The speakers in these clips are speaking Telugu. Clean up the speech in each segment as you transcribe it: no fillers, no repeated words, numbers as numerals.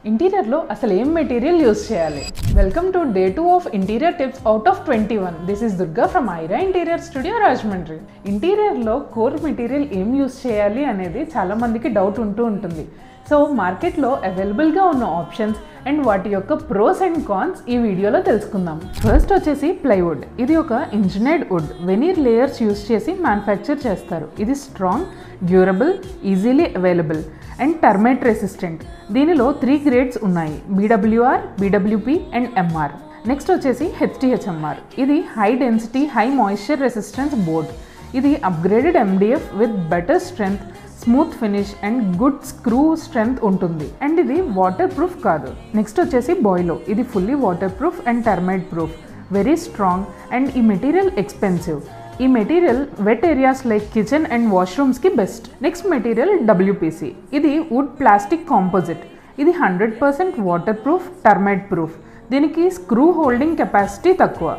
ఇంటీరియర్లో అసలు ఏం మెటీరియల్ యూస్ చేయాలి? Welcome to day 2 of interior tips out of 21. This is Durga from Aira interior studio Rajahmundry. ఇంటీరియర్లో కోర్ మెటీరియల్ ఏం యూస్ చేయాలి అనేది చాలా మందికి డౌట్ ఉంటుంది. సో మార్కెట్లో అవైలబుల్గా ఉన్న ఆప్షన్స్ అండ్ వాటి యొక్క ప్రోస్ అండ్ కాన్స్ ఈ వీడియోలో తెలుసుకుందాం. ఫస్ట్ వచ్చేసి ప్లైవుడ్. ఇది ఒక engineered wood, veneer layers use చేసి మ్యానుఫ్యాక్చర్ చేస్తారు. ఇది strong, durable, easily available and termite resistant. దీనిలో 3 గ్రేడ్స్ ఉన్నాయి: BWR, BWP and MR. Next వచ్చేసి HTHMR. ఇది high density, high moisture resistance board. ఇది upgraded MDF with better strength, smooth finish and good screw strength ఉంటుంది. అండ్ ఇది వాటర్ ప్రూఫ్ కాదు. నెక్స్ట్ వచ్చేసి బాయిలో. ఇది fully water proof and termite proof, very strong and ఈ మెటీరియల్ ఎక్స్పెన్సివ్. ఈ material wet areas like kitchen and వాష్రూమ్స్కి బెస్ట్. Next material WPC. ఇది వుడ్ ప్లాస్టిక్ కాంపోజిట్. ఇది 100% వాటర్ ప్రూఫ్, టర్మైట్ ప్రూఫ్. దీనికి స్క్రూ హోల్డింగ్ కెపాసిటీ తక్కువ.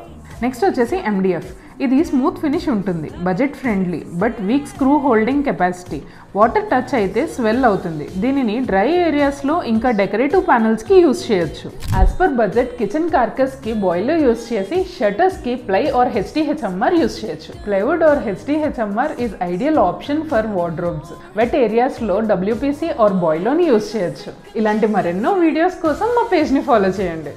నెక్స్ట్ వచ్చేసి MDF. ఇది స్మూత్ ఫినిష్ ఉంటుంది, budget friendly but weak screw holding capacity. Water touch అయితే స్వెల్ అవుతుంది. దీనిని డ్రై ఏరియాస్లో ఇంకా డెకరేటివ్ ప్యానల్స్కి యూస్ చేయొచ్చు. యాజ్ పర్ బడ్జెట్ కిచెన్ కార్కస్కి బాయిలర్ యూస్ చేసి షట్టర్స్కి ప్లై ఆర్ HTHMR యూస్ చేయొచ్చు. Plywood or HTHMR is ideal option for wardrobes. Wet ఏరియాస్లో WPC ఆర్ బాయిలోని యూస్ చేయొచ్చు. ఇలాంటి మరెన్నో వీడియోస్ కోసం మా పేజ్ని ఫాలో చేయండి.